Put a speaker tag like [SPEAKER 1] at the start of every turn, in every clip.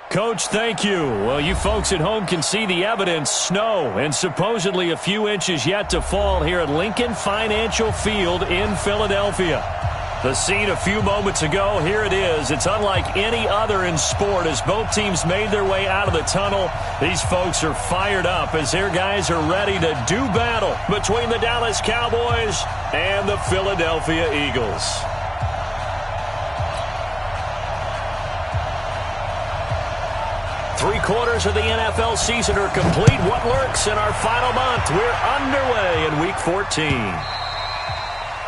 [SPEAKER 1] Coach, thank you. Well, you folks at home can see the evidence. Snow and supposedly a few inches yet to fall here at Lincoln Financial Field in Philadelphia. The scene a few moments ago, here it is. It's unlike any other in sport as both teams made their way out of the tunnel. These folks are fired up as their guys are ready to do battle between the Dallas Cowboys and the Philadelphia Eagles. Three-quarters of the NFL season are complete. What lurks in our final month? We're underway in Week 14.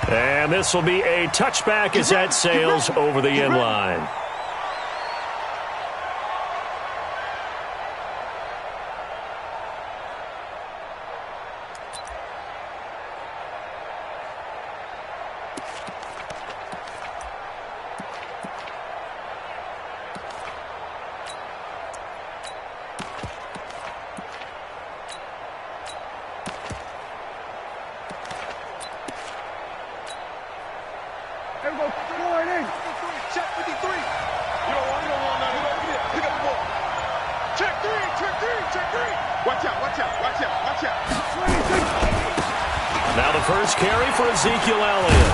[SPEAKER 1] And this will be a touchback as that sails over the end line.
[SPEAKER 2] Now the first carry for Ezekiel Elliott.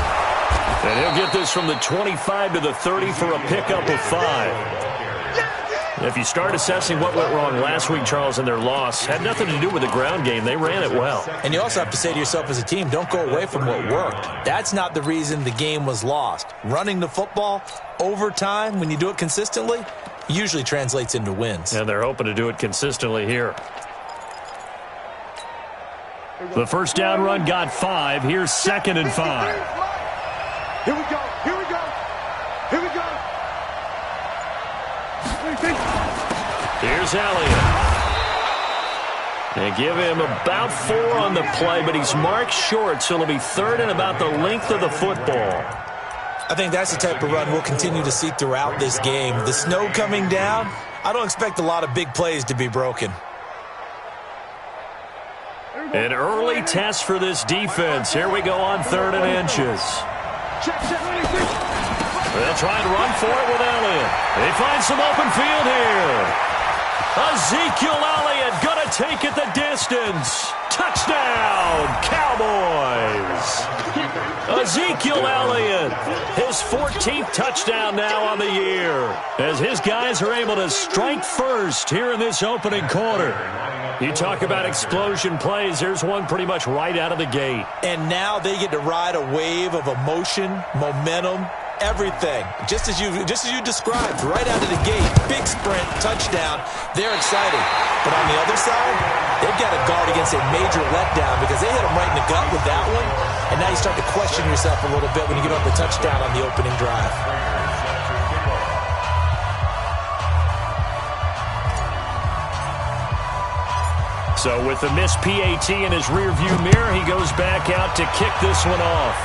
[SPEAKER 2] And he'll get this from the 25 to the 30 for a pickup of 5. If you start assessing what went wrong last week, Charles, in their loss, had nothing to do with the ground game. They ran it well.
[SPEAKER 3] And you also have to say to yourself as a team, don't go away from what worked. That's not the reason the game was lost. Running the football over time, when you do it consistently, usually translates into wins.
[SPEAKER 2] And they're hoping to do it consistently here. The first down run got 5. Here's 2nd and 5.
[SPEAKER 4] Here we go. Here we go. Here we go.
[SPEAKER 2] Here's Elliott. They give him about 4 on the play, but he's marked short, so it'll be 3rd and about the length of the football.
[SPEAKER 3] I think that's the type of run we'll continue to see throughout this game. The snow coming down, I don't expect a lot of big plays to be broken.
[SPEAKER 2] An early test for this defense. Here we go on 3rd and inches. They'll try to run for it with Elliott. They find some open field here. Ezekiel Elliott going to take it the distance. Touchdown, Cowboys. Ezekiel Elliott, his 14th touchdown now on the year, as his guys are able to strike first here in this opening quarter. You talk about explosion plays. There's one pretty much right out of the gate.
[SPEAKER 3] And now they get to ride a wave of emotion, momentum, everything. Just as you described, right out of the gate, big sprint, touchdown. They're excited. But on the other side, they've got to guard against a major letdown because they hit them right in the gut with that one. And now you start to question yourself a little bit when you give up a touchdown on the opening drive.
[SPEAKER 2] So with the missed PAT in his rearview mirror, he goes back out to kick this one off.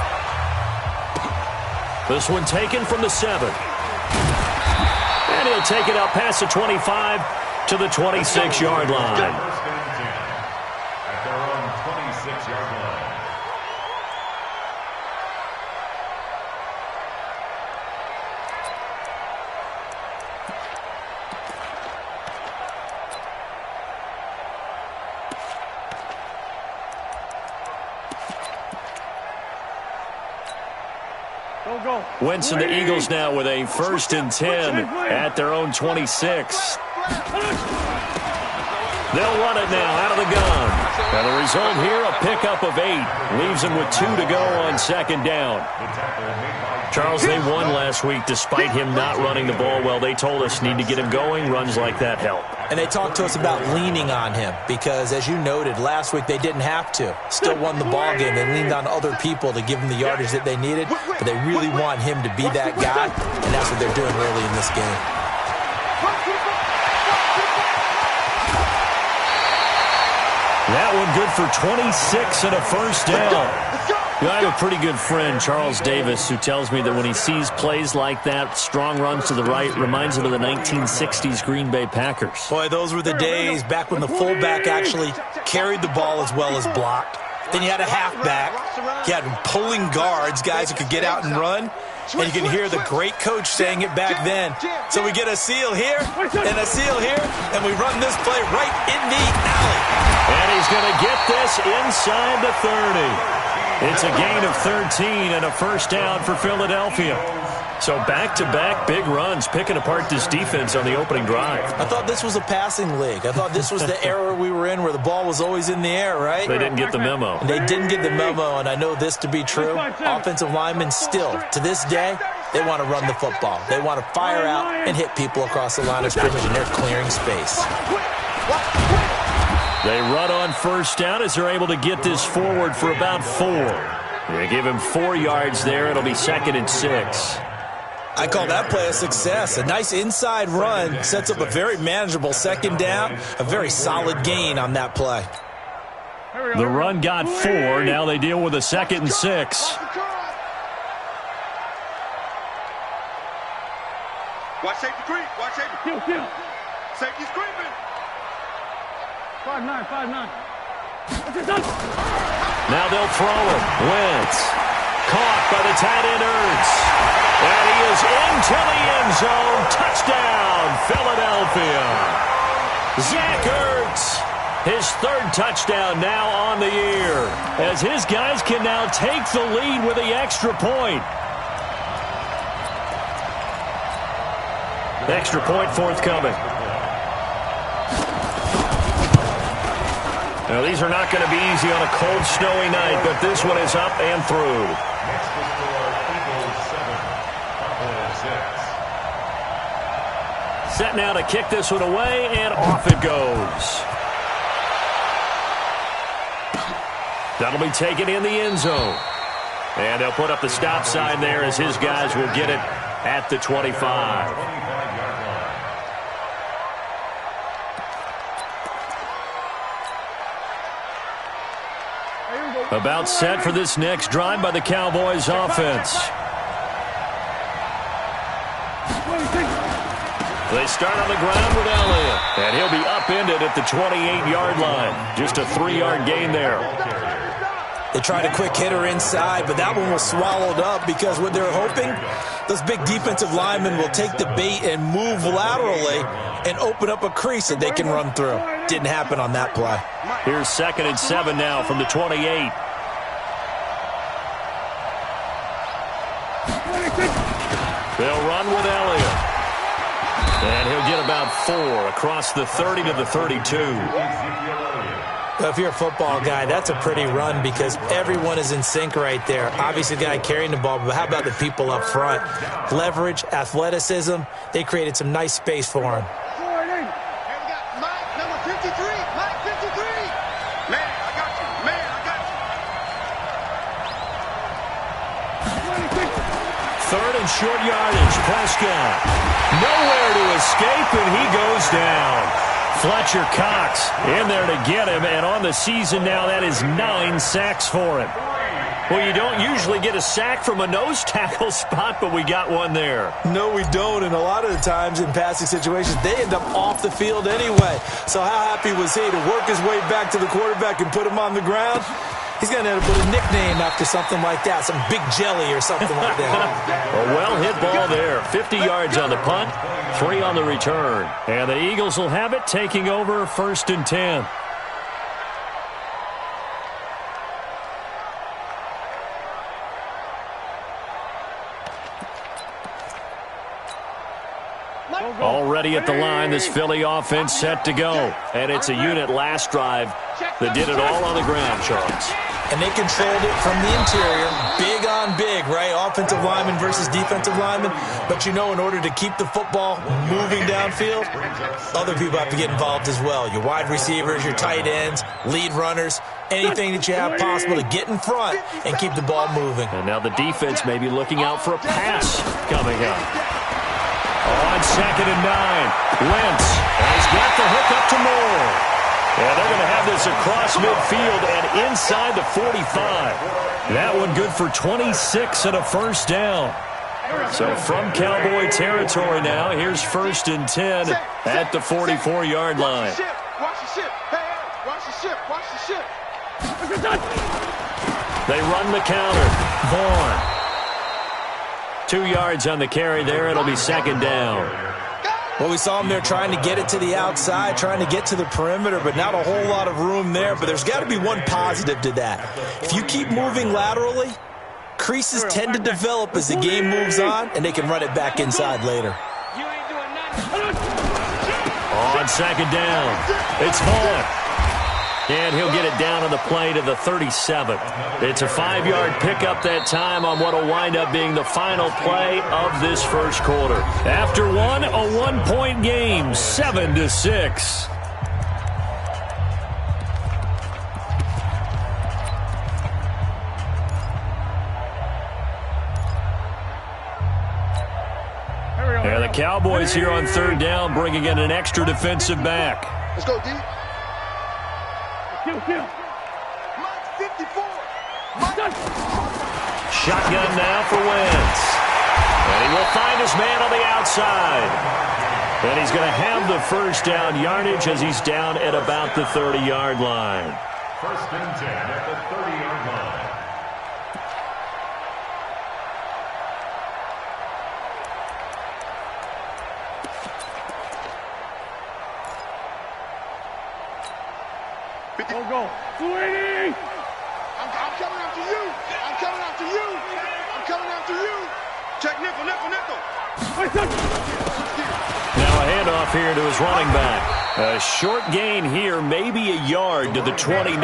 [SPEAKER 2] This one taken from the 7. And he'll take it out past the 25 to the 26-yard line.
[SPEAKER 5] At their own 26-yard line.
[SPEAKER 2] Wentz and the Eagles now with a 1st and 10 at their own 26. They'll run it now out of the gun. Now the result here, a pickup of 8. Leaves them with 2 to go on 2nd down. Charles, they won last week despite him not running the ball well. They told us need to get him going. Runs like that help.
[SPEAKER 3] And they talked to us about leaning on him because, as you noted, last week they didn't have to. Still won the ball game. They leaned on other people to give them the yardage that they needed, but they really want him to be that guy, and that's what they're doing early in this game.
[SPEAKER 2] That one good for 26 and a 1st down. I have a pretty good friend, Charles Davis, who tells me that when he sees plays like that, strong runs to the right, reminds him of the 1960s Green Bay Packers.
[SPEAKER 3] Boy, those were the days back when the fullback actually carried the ball as well as blocked. Then you had a halfback. You had pulling guards, guys who could get out and run. And you can hear the great coach saying it back then. So we get a seal here and a seal here, and we run this play right in the alley.
[SPEAKER 1] And he's going to get this inside the 30. It's a gain of 13 and a first down for Philadelphia. So back-to-back big runs, picking apart this defense on the opening drive.
[SPEAKER 3] I thought this was a passing league. I thought this was the era we were in where the ball was always in the air, right?
[SPEAKER 1] They didn't get the memo.
[SPEAKER 3] And they didn't get the memo, and I know this to be true. Offensive linemen still, to this day, they want to run the football. They want to fire out and hit people across the line of scrimmage, and they're clearing space.
[SPEAKER 1] They run on first down as they're able to get this forward for about 4. They give him 4 yards there. It'll be 2nd and 6.
[SPEAKER 3] I call that play a success. A nice inside run sets up a very manageable second down, a very solid gain on that play.
[SPEAKER 1] The run got 4. Now they deal with a 2nd and 6.
[SPEAKER 4] Watch safety creep. Watch safety. Safety's creeping.
[SPEAKER 6] 5-9, 5-9.
[SPEAKER 1] Now they'll throw it. Wentz. Caught by the tight end Ertz. And he is into the end zone. Touchdown, Philadelphia. Zach Ertz. His 3rd touchdown now on the year, as his guys can now take the lead with the extra point. Extra point forthcoming. Now, these are not going to be easy on a cold, snowy night, but this one is up and through.
[SPEAKER 5] Next to score, Eagles 7, Cowboys 6.
[SPEAKER 1] Set now to kick this one away, and off it goes. That'll be taken in the end zone. And they'll put up the stop sign there as his guys will get it at the 25. About set for this next drive by the Cowboys offense. They start on the ground with Elliott, and he'll be upended at the 28-yard line. Just a 3-yard gain there.
[SPEAKER 3] They tried a quick hitter inside, but that one was swallowed up because what they're hoping, those big defensive linemen will take the bait and move laterally and open up a crease that they can run through. Didn't happen on that play.
[SPEAKER 1] Here's 2nd and 7 now from the 28. They'll run with Elliott. And he'll get about 4 across the 30 to the 32.
[SPEAKER 3] If you're a football guy, that's a pretty run because everyone is in sync right there. Obviously, the guy carrying the ball, but how about the people up front? Leverage, athleticism, they created some nice space for him.
[SPEAKER 1] Third and short yardage. Prescott. Nowhere to escape, and he goes down. Fletcher Cox in there to get him, and on the season now, that is 9 sacks for him. Well, you don't usually get a sack from a nose tackle spot, but we got one there.
[SPEAKER 3] No, we don't, and a lot of the times in passing situations, they end up off the field anyway. So how happy was he to work his way back to the quarterback and put him on the ground? He's going to end up with a nickname after something like that, some Big Jelly or something like that.
[SPEAKER 1] A well-hit ball there. 50 yards on the punt, 3 on the return. And the Eagles will have it, taking over 1st and 10. Already at the line, this Philly offense set to go. And it's a unit last drive that did it all on the ground, Charles.
[SPEAKER 3] And they controlled it from the interior, big on big, right? Offensive lineman versus defensive lineman. But you know, in order to keep the football moving downfield, other people have to get involved as well. Your wide receivers, your tight ends, lead runners, anything that you have possible to get in front and keep the ball moving.
[SPEAKER 1] And now the defense may be looking out for a pass coming up. On 2nd and 9, Wentz has got the hook up to Moore. And they're going to have this across midfield and inside the 45. That one good for 26 and a first down. So from Cowboy territory now, here's 1st and 10 at the 44-yard line.
[SPEAKER 4] Watch the ship. Hey, watch the ship. Watch the ship.
[SPEAKER 1] They run the counter. Vaughn. 2 yards on the carry there. It'll be second down.
[SPEAKER 3] Well, we saw him there trying to get it to the outside, trying to get to the perimeter, but not a whole lot of room there. But there's got to be one positive to that. If you keep moving laterally, creases tend to develop as the game moves on, and they can run it back inside later.
[SPEAKER 1] On second down, it's Vaughn. And he'll get it down on the play to the 37. It's a 5-yard pickup that time on what will wind up being the final play of this first quarter. After one, a 1-point game, 7-6. And the Cowboys here on third down, bringing in an extra defensive back.
[SPEAKER 4] Let's go, D. TLOC54.
[SPEAKER 1] Shotgun now for Wentz. And he will find his man on the outside. And he's going to have the first down yardage as he's down at about the 30-yard line.
[SPEAKER 5] First and 10 at the 30-yard line.
[SPEAKER 4] Go. 280. I'm coming after you. I'm coming after you. I'm coming after you. Check nickel.
[SPEAKER 1] Now a handoff here to his running back. A short gain here, maybe a yard to the 29.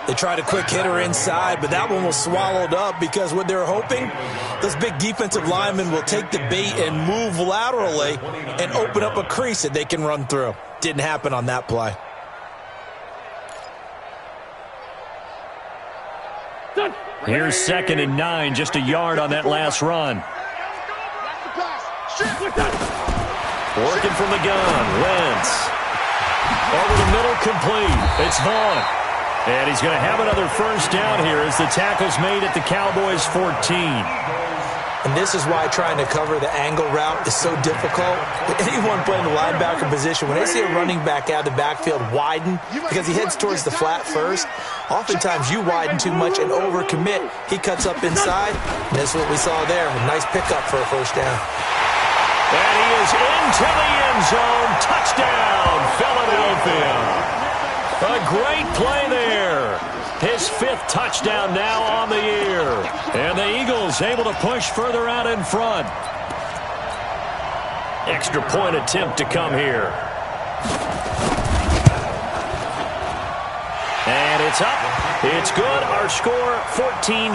[SPEAKER 3] They tried a quick hitter inside, but that one was swallowed up because what they're hoping, those big defensive linemen will take the bait and move laterally and open up a crease that they can run through. Didn't happen on that play.
[SPEAKER 1] Here's 2nd and 9, just a yard on that last run. Working from the gun, Wentz. Over the middle, complete. It's Vaughn. And he's going to have another first down here as the tackle's made at the Cowboys' 14.
[SPEAKER 3] And this is why trying to cover the angle route is so difficult. Anyone playing the linebacker position, when they see a running back out of the backfield widen because he heads towards the flat first, oftentimes you widen too much and overcommit. He cuts up inside, and that's what we saw there. A nice pickup for a first down.
[SPEAKER 1] And he is into the end zone. Touchdown, Philadelphia. A great play there. His 5th touchdown now on the year. And the Eagles able to push further out in front. Extra point attempt to come here. And it's up. It's good. Our score, 14-6.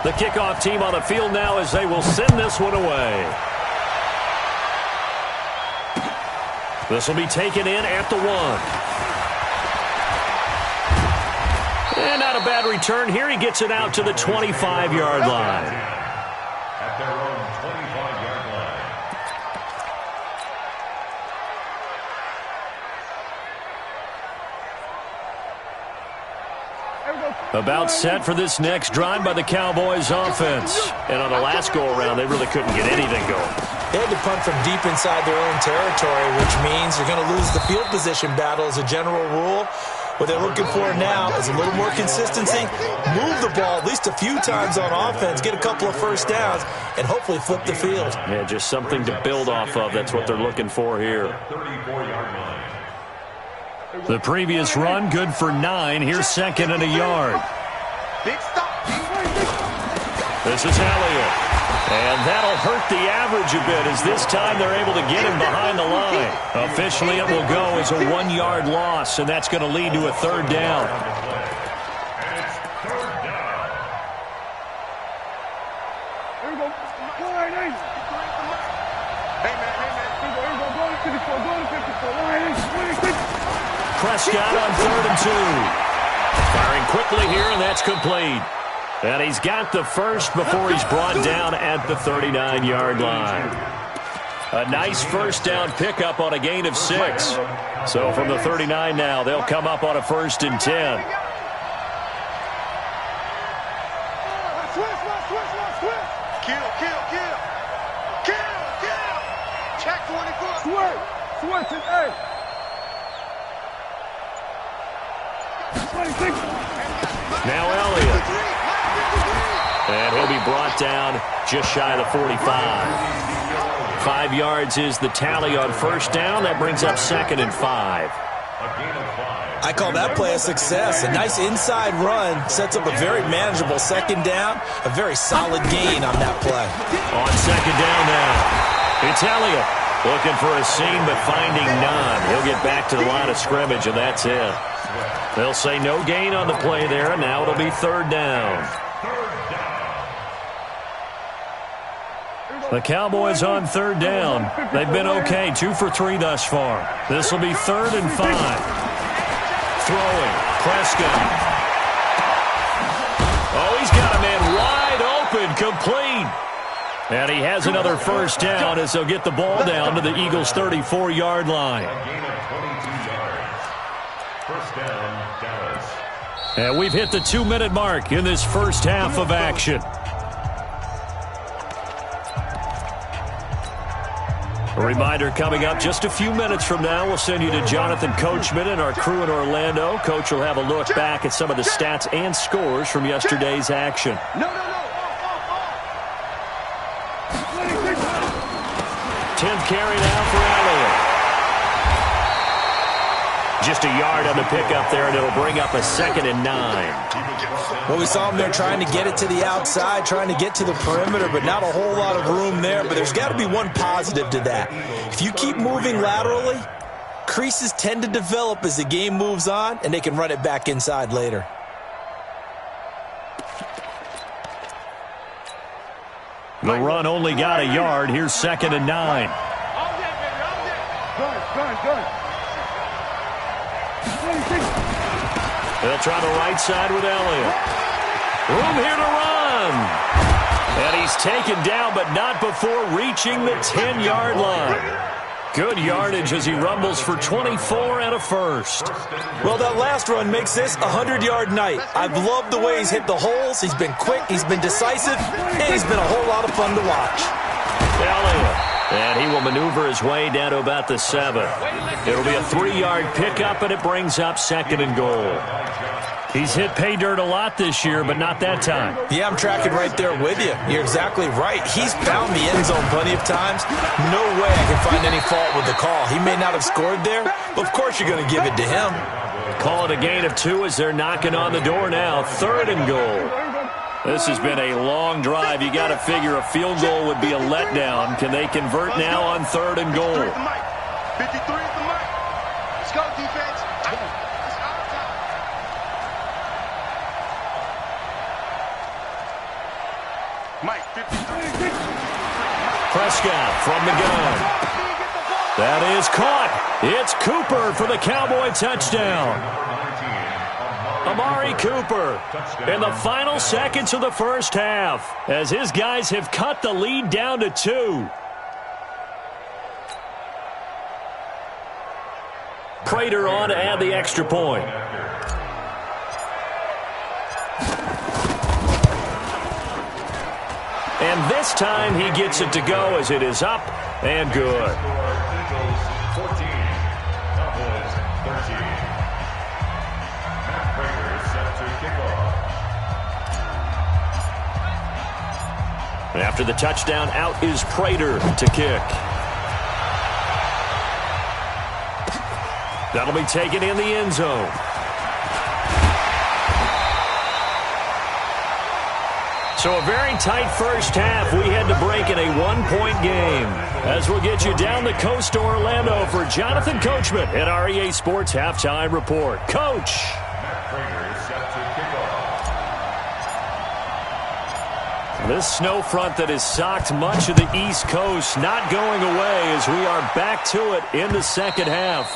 [SPEAKER 1] The kickoff team on the field now as they will send this one away. This will be taken in at the 1. And not a bad return here. He gets it out to the 25-yard line.
[SPEAKER 5] At their own 25-yard line.
[SPEAKER 1] About set for this next drive by the Cowboys offense. And on the last go-around, they really couldn't get anything going.
[SPEAKER 3] They had to punt from deep inside their own territory, which means they're going to lose the field position battle as a general rule. What they're looking for now is a little more consistency, move the ball at least a few times on offense, get a couple of first downs, and hopefully flip the field.
[SPEAKER 1] Yeah, just something to build off of. That's what they're looking for here.
[SPEAKER 5] 34-yard line.
[SPEAKER 1] The previous run, good for 9. Here's 2nd and a yard.
[SPEAKER 4] Big stop.
[SPEAKER 1] This is Elliott. And that'll hurt the average a bit as this time they're able to get him behind the line. Officially, it will go as a 1-yard loss, and that's going to lead to a 3rd down.
[SPEAKER 5] And it's 3rd down.
[SPEAKER 4] Here we go. Hey, man. Go to 54.
[SPEAKER 1] Prescott on 3rd and 2. Firing quickly here, and that's complete. And he's got the first before he's brought down at the 39-yard line. A nice first down pickup on a gain of 6. So from the 39 now, they'll come up on a 1st and 10.
[SPEAKER 4] Kill. Check 24.
[SPEAKER 1] Now Elliott. And he'll be brought down just shy of the 45. 5 yards is the tally on first down. That brings up 2nd and 5.
[SPEAKER 3] I call that play a success. A nice inside run sets up a very manageable 2nd down. A very solid gain on that play.
[SPEAKER 1] On 2nd down now, it's Elliott looking for a seam but finding none. He'll get back to the line of scrimmage, and that's it. They'll say no gain on the play there, and now it'll be 3rd down. The Cowboys on 3rd down. They've been okay, 2 for 3 thus far. This will be 3rd and 5. Throwing, Prescott. Oh, he's got a man wide open, complete. And he has another first down as they'll get the ball down to the Eagles' 34-yard line.
[SPEAKER 5] A gain of 22 yards. First down, Dallas.
[SPEAKER 1] And we've hit the 2-minute mark in this first half of action. A reminder coming up just a few minutes from now, we'll send you to Jonathan Coachman and our crew in Orlando. Coach will have a look back at some of the stats and scores from yesterday's action. 10th carry now for Elliott. Just a yard on the pickup there, and it'll bring up a 2nd and 9.
[SPEAKER 3] Well, we saw him there trying to get it to the outside, trying to get to the perimeter, but not a whole lot of room there. But there's got to be one positive to that. If you keep moving laterally, creases tend to develop as the game moves on, and they can run it back inside later.
[SPEAKER 1] The run only got a yard. Here's 2nd and 9. They'll try the right side with Elliott. Room here to run. And he's taken down, but not before reaching the 10-yard line. Good yardage as he rumbles for 24 and a first.
[SPEAKER 3] Well, that last run makes this a 100-yard night. I've loved the way he's hit the holes. He's been quick, he's been decisive, and he's been a whole lot of fun to watch.
[SPEAKER 1] Elliott. And he will maneuver his way down to about the 7. It'll be a 3-yard pickup, and it brings up 2nd and goal. He's hit pay dirt a lot this year, but not that time.
[SPEAKER 3] Yeah, I'm tracking right there with you. You're exactly right. He's found the end zone plenty of times. No way I can find any fault with the call. He may not have scored there, but of course you're going to give it to him.
[SPEAKER 1] Call it a gain of 2 as they're knocking on the door now. 3rd and goal. This has been a long drive. You got to figure a field goal would be a letdown. Can they convert now on 3rd and goal?
[SPEAKER 4] 53 is the mic. Let's go, defense. It's our time. Mike, 53.
[SPEAKER 1] Prescott from the gun. That is caught. It's Cooper for the Cowboy touchdown. Amari Cooper in the final seconds of the first half as his guys have cut the lead down to 2. Prater on to add the extra point. And this time he gets it to go as it is up and good.
[SPEAKER 5] Eagles 14, Cowboys 13. Set to kick off.
[SPEAKER 1] After the touchdown, out is Prater to kick. That'll be taken in the end zone. So a very tight first half. We had to break in a 1-point game. As we'll get you down the coast to Orlando for Jonathan Coachman at our EA Sports Halftime Report. Coach. This snow front that has socked much of the East Coast not going away as we are back to it in the second half.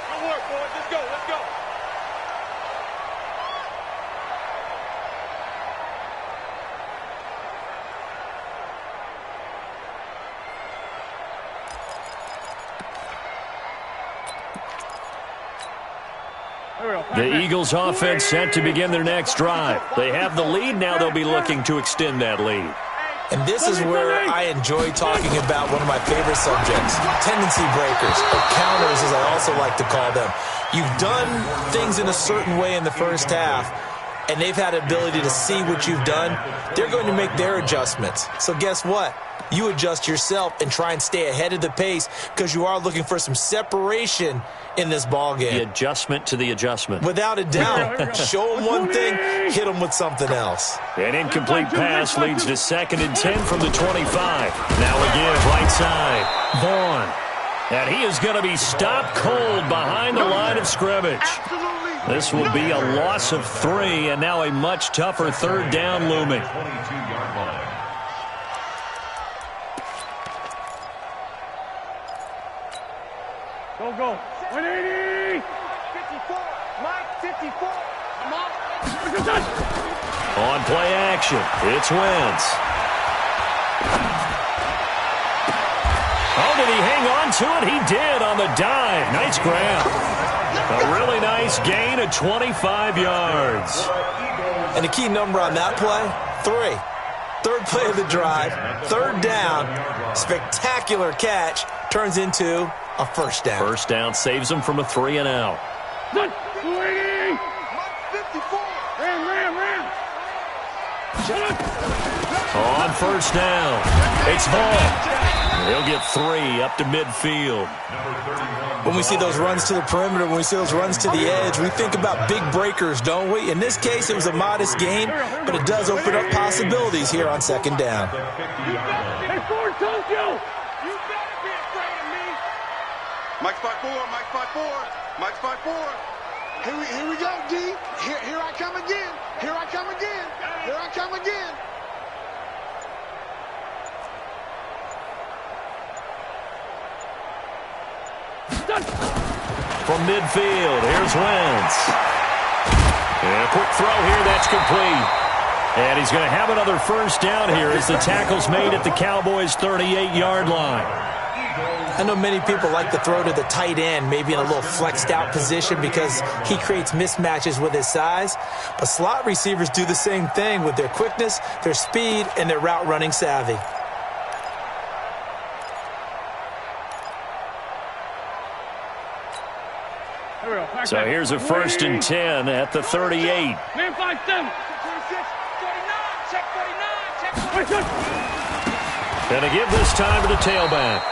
[SPEAKER 4] Good work, boys. Let's go. Let's go.
[SPEAKER 1] The Eagles offense set to begin their next drive. They have the lead. Now they'll be looking to extend that lead.
[SPEAKER 3] And this is where I enjoy talking about one of my favorite subjects, tendency breakers, or counters as I also like to call them. You've done things in a certain way in the first half, and they've had the ability to see what you've done. They're going to make their adjustments. So guess what? You adjust yourself and try and stay ahead of the pace because you are looking for some separation in this ball game.
[SPEAKER 1] The adjustment to the adjustment.
[SPEAKER 3] Without a doubt. Show them one thing, hit them with something else.
[SPEAKER 1] An incomplete pass leads to 2nd and 10 from the 25. Now again, right side, Vaughn. And he is going to be stopped cold behind the line of scrimmage. This will be a loss of 3, and now a much tougher 3rd down looming.
[SPEAKER 5] 22-yard line.
[SPEAKER 4] Go. 180. 54. Mike, 54. Come on.
[SPEAKER 1] On play action, it's Wentz. Oh, did he hang on to it? He did on the dive. Nice grab. A really nice gain of 25 yards.
[SPEAKER 3] And the key number on that play, 3. 3rd play of the drive, 3rd down, spectacular catch, turns into a 1st down.
[SPEAKER 1] 1st down saves him from a 3 and out.
[SPEAKER 4] Ram.
[SPEAKER 1] On 1st down, it's Vaughn. He'll get 3 up to midfield.
[SPEAKER 3] When we see those runs to the perimeter, when we see those runs to the edge, we think about big breakers, don't we? In this case, it was a modest gain, but it does open up possibilities here on 2nd down.
[SPEAKER 4] Hey, Ford, Tokyo! You better be afraid of me! Mike's 5'4", Mike's 5'4", Mike's 5'4". Here we go, D. Here I come again. Here I come again. Here I come again.
[SPEAKER 1] From midfield, here's Wentz. And a quick throw here, that's complete. And he's going to have another 1st down here as the tackle's made at the Cowboys' 38-yard line.
[SPEAKER 3] I know many people like to throw to the tight end, maybe in a little flexed out position because he creates mismatches with his size. But slot receivers do the same thing with their quickness, their speed, and their route running savvy.
[SPEAKER 1] So here's a 1st and 10 at the 38.
[SPEAKER 4] Man 5'7". 49, check 49, check 49.
[SPEAKER 1] And to give this time to the tailback.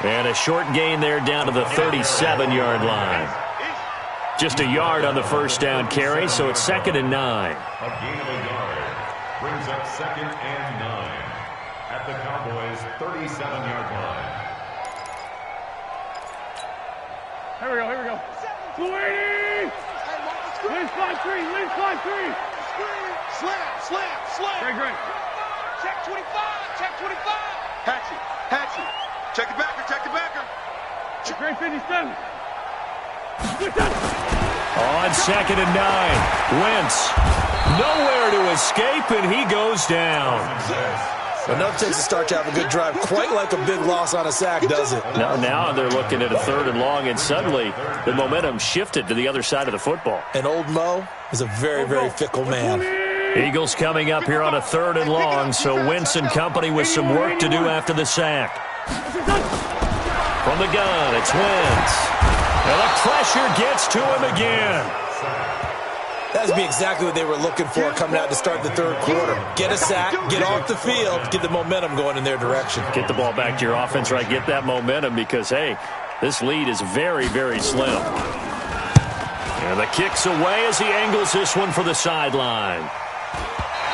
[SPEAKER 1] And a short gain there down to the 37-yard line. Just a yard on the 1st down carry, so it's 2nd and 9.
[SPEAKER 5] A gain of a yard brings up 2nd and 9 at the Cowboys' 37-yard line.
[SPEAKER 4] Here we go. 280! Lynch 5'3", Lynch 5'3". Slam. Great. Check 25. Hatchie. Check the backer. Great 57.
[SPEAKER 1] On 2nd and 9, Wentz nowhere to escape, and he goes down.
[SPEAKER 3] Enough takes to start to have a good drive, quite like a big loss on a sack, does it?
[SPEAKER 1] Now they're looking at a 3rd and long, and suddenly the momentum shifted to the other side of the football.
[SPEAKER 3] And old Mo is a very, very fickle man.
[SPEAKER 1] Eagles coming up here on a 3rd and long, so Wentz and company with some work to do after the sack. From the gun, it's Wentz. And the pressure gets to him again.
[SPEAKER 3] That would be exactly what they were looking for coming out to start the 3rd quarter. Get a sack, get off the field, get the momentum going in their direction.
[SPEAKER 1] Get the ball back to your offense, right? Get that momentum because, hey, this lead is very, very slim. And the kick's away as he angles this one for the sideline.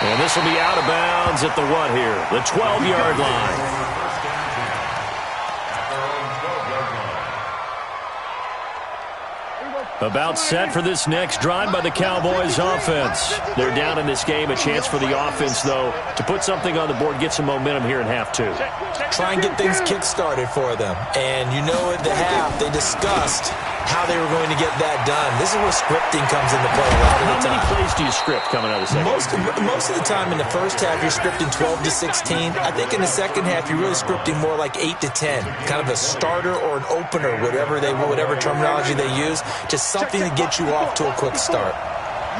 [SPEAKER 1] And this will be out of bounds at the what here? The 12-yard line. About set for this next drive by the Cowboys offense. They're down in this game. A chance for the offense, though, to put something on the board, get some momentum here in half 2.
[SPEAKER 3] Try and get things kick-started for them. And you know at the half, they discussed how they were going to get that done. This is where scripting comes into play a lot of the time.
[SPEAKER 1] How many plays do you script coming out of the second?
[SPEAKER 3] Most of the time in the first half, you're scripting 12 to 16. I think in the second half, you're really scripting more like 8 to 10. Kind of a starter or an opener, whatever terminology they use. Just something to get you off to a quick start.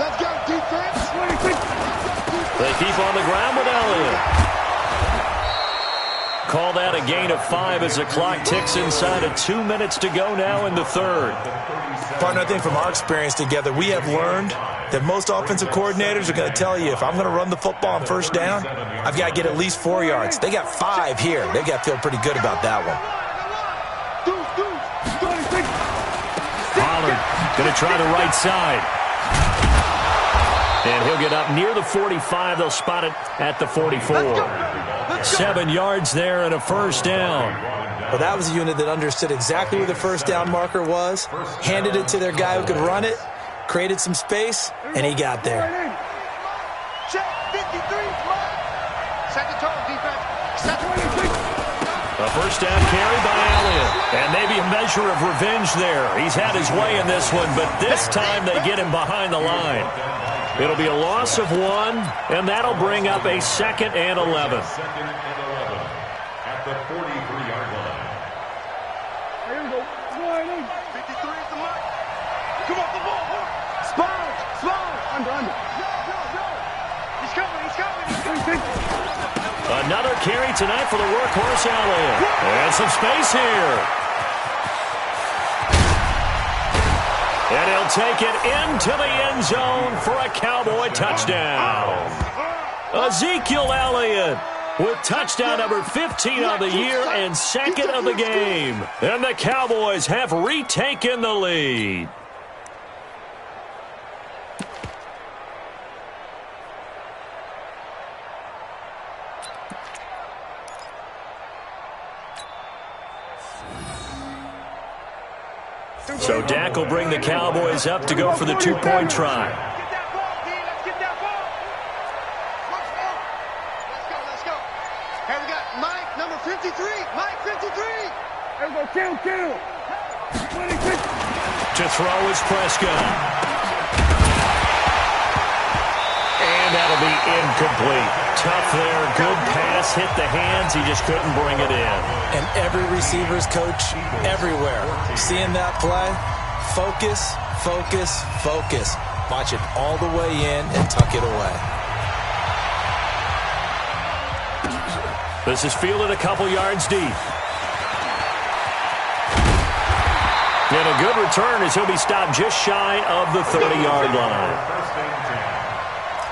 [SPEAKER 4] Let's go, defense.
[SPEAKER 1] They keep on the ground with Elliott. Call that a gain of 5 as the clock ticks inside of 2 minutes to go now in the third.
[SPEAKER 3] Partner, I think from our experience together, we have learned that most offensive coordinators are going to tell you, if I'm going to run the football on first down, I've got to get at least 4 yards. They got 5 here. They've got to feel pretty good about that one.
[SPEAKER 1] Pollard going to try the right side. And he'll get up near the 45. They'll spot it at the 44. 7 yards there and a first down.
[SPEAKER 3] Well, that was a unit that understood exactly where the first down marker was, handed it to their guy who could run it, created some space, and he got there.
[SPEAKER 4] Check 53, second total defense.
[SPEAKER 1] A first down carry by Elliott. And maybe a measure of revenge there. He's had his way in this one, but this time they get him behind the line. It'll be a loss of 1, and that'll bring up a 2nd and 11.
[SPEAKER 5] Second and 11 at the 43-yard line.
[SPEAKER 4] Here we go. 53 is the mark. Come on, the ball. Sponge. Under. He's coming.
[SPEAKER 1] Another carry tonight for the workhorse Elliott. And some space here. And he'll take it into the end zone for a Cowboy touchdown. Ezekiel Elliott with touchdown number 15 on the year and 2nd of the game. And the Cowboys have retaken the lead. So Dak will bring the Cowboys up to go for the 2-point try.
[SPEAKER 4] Get that ball, D. Let's get that ball. Let's go. Hey, we got Mike, number 53. Mike, 53. There we go. Kill. 26.
[SPEAKER 1] To throw is Prescott. And that'll be incomplete. Tough there. Good pass. Hit the hands. He just couldn't bring it in.
[SPEAKER 3] And every receiver's coach everywhere, seeing that play, focus. Watch it all the way in and tuck it away.
[SPEAKER 1] This is fielded a couple yards deep. And a good return as he'll be stopped just shy of the 30-yard line.
[SPEAKER 5] First and 10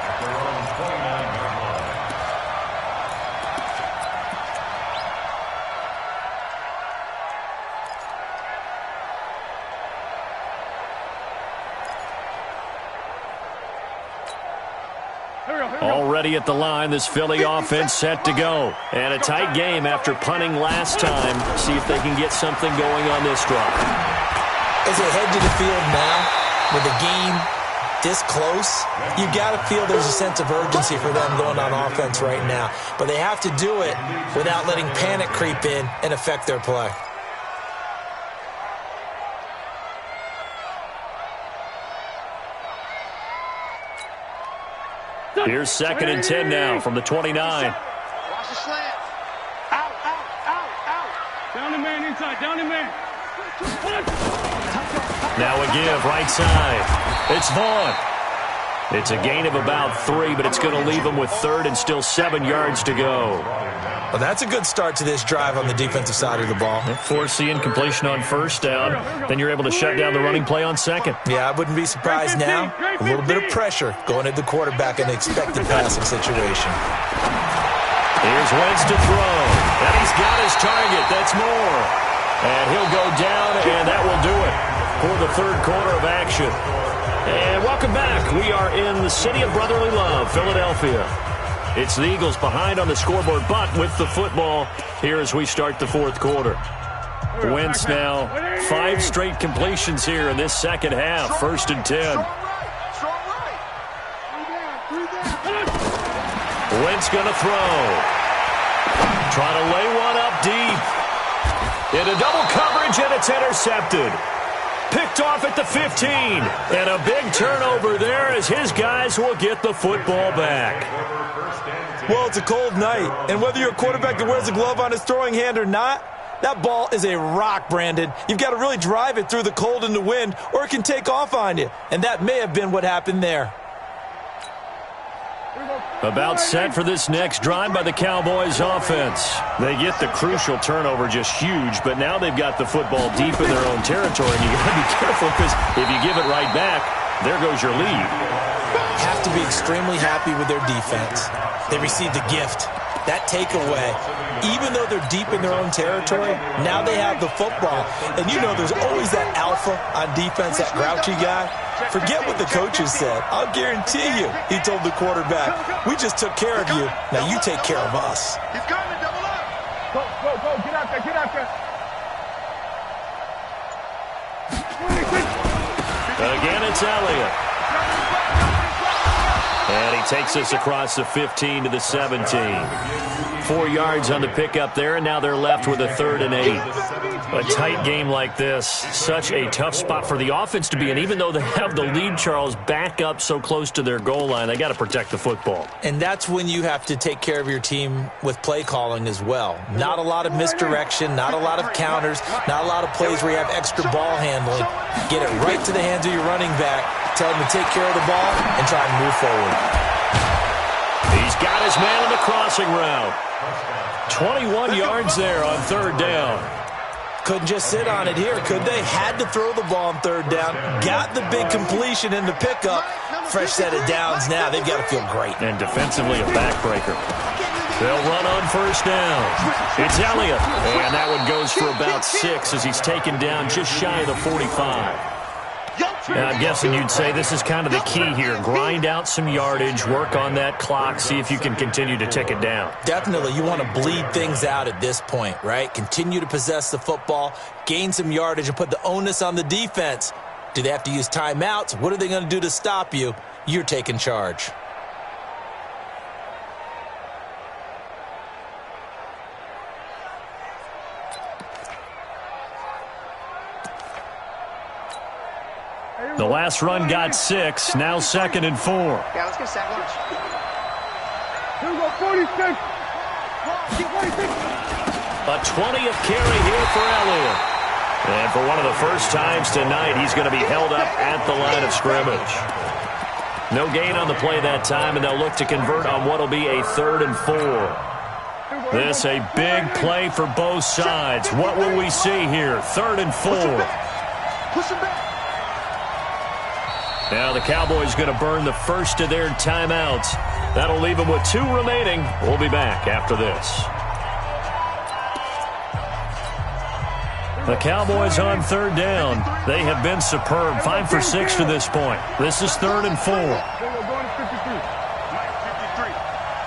[SPEAKER 5] at their own 29-yard line.
[SPEAKER 1] Already at the line, this Philly offense set to go. And a tight game after punting last time. See if they can get something going on this drive.
[SPEAKER 3] As they head to the field now, with the game this close, you got to feel there's a sense of urgency for them going on offense right now. But they have to do it without letting panic creep in and affect their play.
[SPEAKER 1] Here's 2nd and 10 now from the 29.
[SPEAKER 4] Watch the slant. Out. Down the man inside.
[SPEAKER 1] Now a give, right side. It's Vaughn. It's a gain of about 3, but it's going to leave them with 3rd and still 7 yards to go.
[SPEAKER 3] Well, that's a good start to this drive on the defensive side of the ball.
[SPEAKER 1] Force the incompletion on first down. Then you're able to shut down the running play on 2nd.
[SPEAKER 3] Yeah, I wouldn't be surprised now. A little bit of pressure going at the quarterback in the expected passing situation.
[SPEAKER 1] Here's Wentz to throw. And he's got his target. That's Moore. And he'll go down, and that will do it for the third quarter of action. And welcome back. We are in the city of brotherly love, Philadelphia. It's the Eagles behind on the scoreboard, but with the football here as we start the fourth quarter. Wentz now 5 straight completions here in this second half. 1st and 10. Wentz going to throw. Trying to lay one up deep. Into double coverage, and it's intercepted. Picked off at the 15. And a big turnover there as his guys will get the football back.
[SPEAKER 3] Well, it's a cold night, and whether you're a quarterback that wears a glove on his throwing hand or not, that ball is a rock, Brandon. You've got to really drive it through the cold and the wind, or it can take off on you. And that may have been what happened there.
[SPEAKER 1] About set for this next drive by the Cowboys offense. They get the crucial turnover, just huge, but now they've got the football deep in their own territory, and you got to be careful because if you give it right back, there goes your lead.
[SPEAKER 3] Have to be extremely happy with their defense. They received a gift. That takeaway, even though they're deep in their own territory, now they have the football. And you know there's always that alpha on defense, that grouchy guy. Forget what the coaches said. I'll guarantee you, he told the quarterback, we just took care of you. Now you take care of us.
[SPEAKER 4] He's coming, double up.
[SPEAKER 6] Go, get out there, get out there.
[SPEAKER 1] Again, it's Elliott. And he takes us across the 15 to the 17. 4 yards on the pickup there, and now they're left with a 3rd and 8. A tight game like this, such a tough spot for the offense to be in. Even though they have the lead, Charles, back up so close to their goal line, they got to protect the football.
[SPEAKER 3] And that's when you have to take care of your team with play calling as well. Not a lot of misdirection, not a lot of counters, not a lot of plays where you have extra ball handling. Get it right to the hands of your running back, tell him to take care of the ball, and try and move forward.
[SPEAKER 1] He's got his man on the crossing route. 21 yards there on 3rd down.
[SPEAKER 3] Couldn't just sit on it here, could they? Had to throw the ball on 3rd down. Got the big completion in the pickup. Fresh set of downs now. They've got to feel great.
[SPEAKER 1] And defensively a backbreaker. They'll run on 1st down. It's Elliott. And that one goes for about 6 as he's taken down just shy of the 45. Now, I'm guessing you'd say this is kind of the key here. Grind out some yardage, work on that clock, see if you can continue to tick it down.
[SPEAKER 3] Definitely. You want to bleed things out at this point, right? Continue to possess the football, gain some yardage, and put the onus on the defense. Do they have to use timeouts? What are they going to do to stop you? You're taking charge.
[SPEAKER 1] The last run got 6, now 2nd and 4.
[SPEAKER 6] Yeah, let's get sack lunch. Here we go, 46.
[SPEAKER 1] A 20th carry here for Elliott. And for one of the first times tonight, he's going to be held up at the line of scrimmage. No gain on the play that time, and they'll look to convert on what will be a 3rd and 4. This a big play for both sides. What will we see here? 3rd and 4.
[SPEAKER 6] Push him back.
[SPEAKER 1] Now the Cowboys going to burn the first of their timeouts. That'll leave them with 2 remaining. We'll be back after this. The Cowboys on 3rd down. They have been superb. 5 for 6 to this point. This is 3rd and 4.
[SPEAKER 6] Going to 53.
[SPEAKER 4] Mike, 53.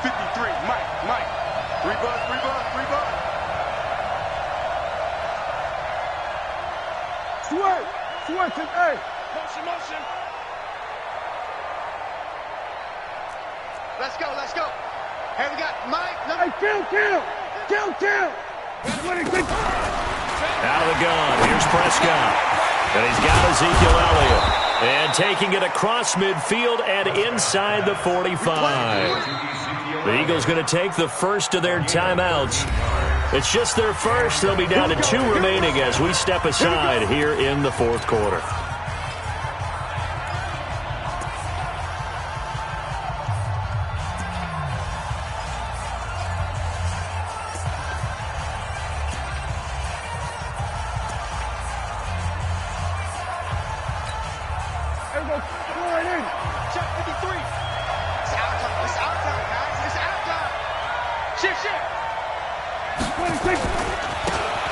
[SPEAKER 4] 53. Mike. 3 bucks.
[SPEAKER 6] Switch it, hey.
[SPEAKER 4] Motion. Let's go. Hey, we got Mike.
[SPEAKER 6] Hey, kill.
[SPEAKER 1] Out of the gun. Here's Prescott. And he's got Ezekiel Elliott. And taking it across midfield and inside the 45. The Eagles going to take the first of their timeouts. It's just their first. They'll be down to 2 remaining as we step aside here in the 4th quarter.
[SPEAKER 4] Check 53. It's out time, guys. It's out time. Shift.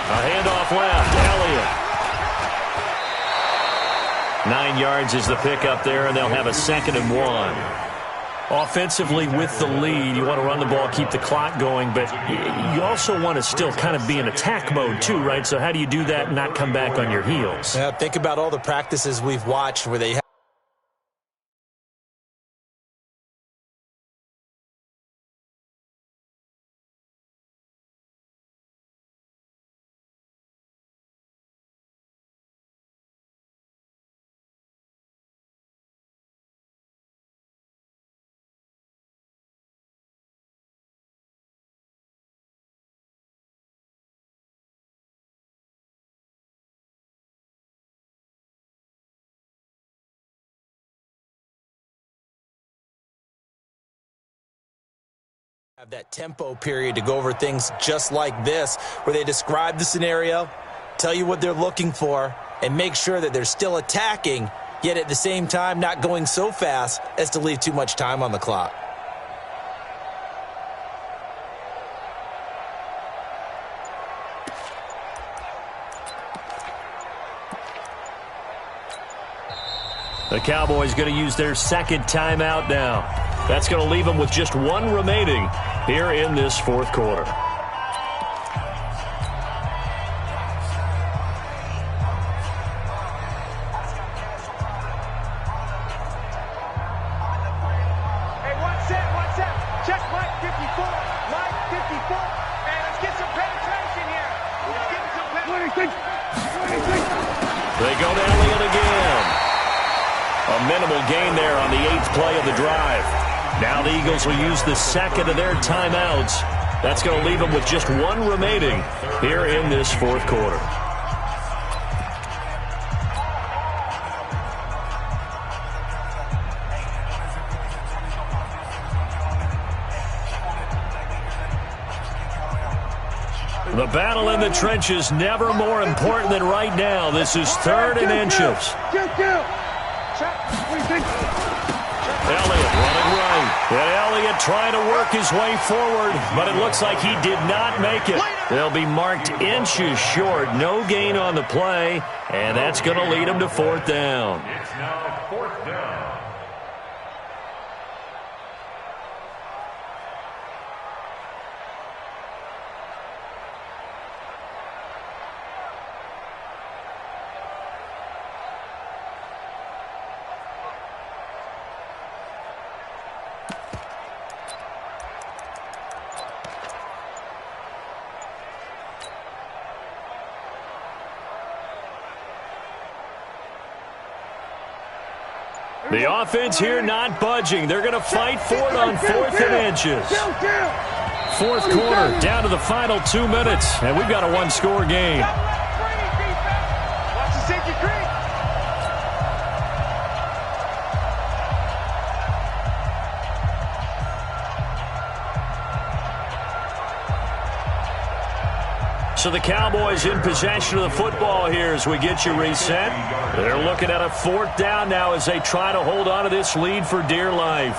[SPEAKER 1] A handoff left. Elliott. 9 yards is the pickup there, and they'll have a 2nd and 1. Offensively with the lead, you want to run the ball, keep the clock going, but you also want to still kind of be in attack mode too, right? So how do you do that and not come back on your heels?
[SPEAKER 3] Yeah, think about all the practices we've watched where they Have that tempo period to go over things just like this, where they describe the scenario, tell you what they're looking for, and make sure that they're still attacking, yet at the same time not going so fast as to leave too much time on the clock.
[SPEAKER 1] The Cowboys going to use their second timeout now. That's going to leave them with just one remaining here in this fourth quarter.
[SPEAKER 6] Hey, one set. Check Mike 54. Mike 54. And let's get some penetration here. Let's get some penetration.
[SPEAKER 1] They go to Elliott again. A minimal gain there on the 8th play of the drive. Now the Eagles will use the second of their timeouts. That's going to leave them with just one remaining here in this fourth quarter. The battle in the trenches never more important than right now. This is 3rd and inches. Elliott running right. And Elliott trying to work his way forward, but it looks like he did not make it. They'll be marked inches short. No gain on the play, and that's going to lead him to 4th down.
[SPEAKER 5] It's now 4th down.
[SPEAKER 1] The offense here not budging. They're going to fight for it on 4th and inches. Fourth quarter, down to the final 2 minutes, and we've got a one-score game.
[SPEAKER 6] Watch the safety creep.
[SPEAKER 1] So the Cowboys in possession of the football here as we get you reset. They're looking at a 4th down now as they try to hold on to this lead for dear life.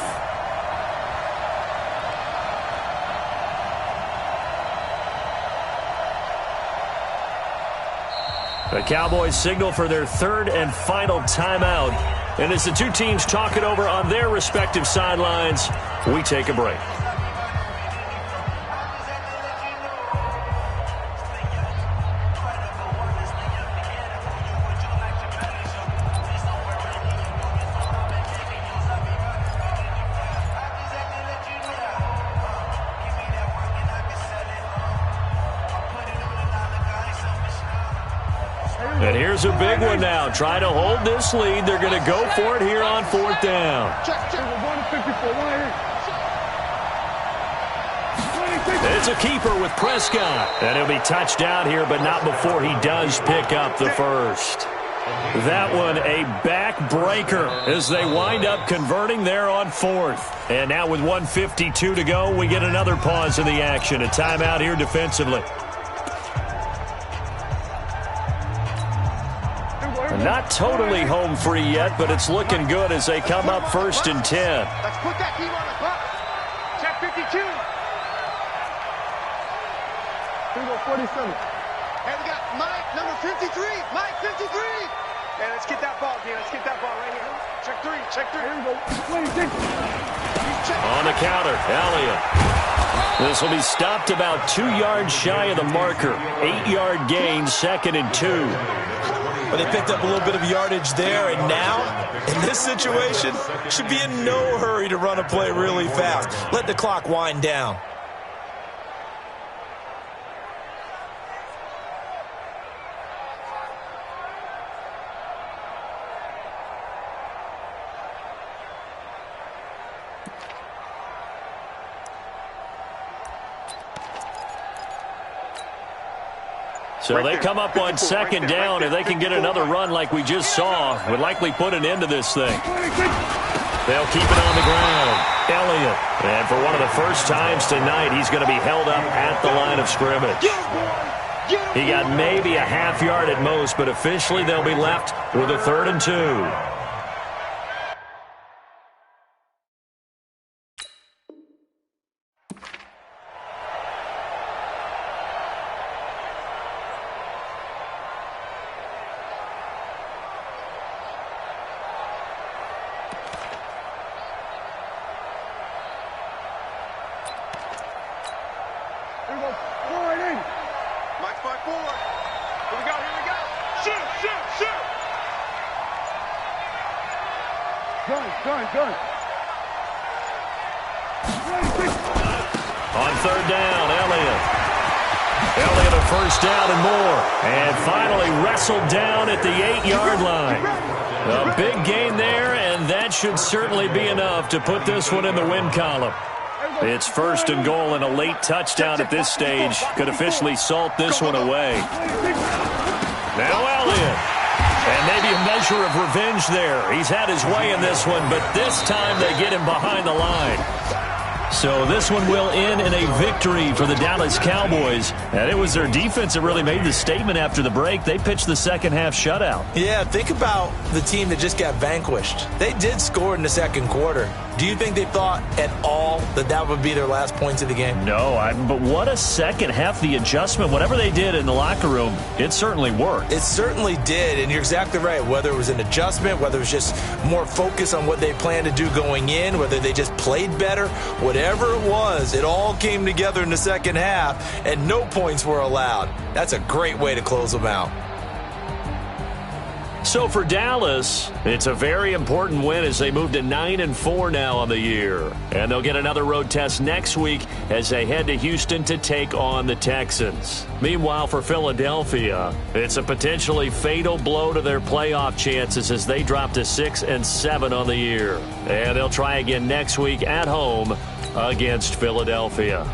[SPEAKER 1] The Cowboys signal for their 3rd and final timeout. And as the two teams talk it over on their respective sidelines, we take a break. And here's a big one now. Trying to hold this lead. They're going to go for it here on 4th down. It's a keeper with Prescott. And he'll be touched down here, but not before he does pick up the first. That one a backbreaker as they wind up converting there on 4th. And now with 1:52 to go, we get another pause in the action. A timeout here defensively. Not totally home free yet, but it's looking good as they come up 1st and 10.
[SPEAKER 6] Let's put that team on the clock. Check 52.
[SPEAKER 7] Here we go, 47.
[SPEAKER 6] And we got Mike, number 53. Mike, 53. And let's get that ball, D. Let's get that ball right here. Check 3.
[SPEAKER 7] Here we go, 26.
[SPEAKER 1] On the counter, Elliott. This will be stopped about 2 yards shy of the marker. 8-yard gain, 2nd and 2.
[SPEAKER 3] But they picked up a little bit of yardage there, and now, in this situation, should be in no hurry to run a play really fast. Let the clock wind down.
[SPEAKER 1] So they come up on 2nd down. If they can get another run like we just saw, would likely put an end to this thing. They'll keep it on the ground. Elliott. And for one of the first times tonight, he's going to be held up at the line of scrimmage. He got maybe a half yard at most, but officially they'll be left with a 3rd and 2. On 3rd down, Elliott. Elliott a first down and more. And finally wrestled down at the 8-yard line. A big gain there, and that should certainly be enough to put this one in the win column. It's 1st and goal, and a late touchdown at this stage could officially salt this one away. Now Elliott. And maybe a measure of revenge there. He's had his way in this one, but this time they get him behind the line. So this one will end in a victory for the Dallas Cowboys. And it was their defense that really made the statement after the break. They pitched the second-half shutout.
[SPEAKER 3] Yeah, think about the team that just got vanquished. They did score in the second quarter. Do you think they thought at all that that would be their last points of the game?
[SPEAKER 1] No, but what a second half. The adjustment, whatever they did in the locker room, it certainly worked.
[SPEAKER 3] It certainly did, and you're exactly right. Whether it was an adjustment, whether it was just more focus on what they planned to do going in, whether they just played better, whatever it was, it all came together in the second half, and no points were allowed. That's a great way to close them out.
[SPEAKER 1] So for Dallas, it's a very important win as they move to 9-4 now on the year. And they'll get another road test next week as they head to Houston to take on the Texans. Meanwhile, for Philadelphia, it's a potentially fatal blow to their playoff chances as they drop to 6-7 on the year. And they'll try again next week at home against Philadelphia.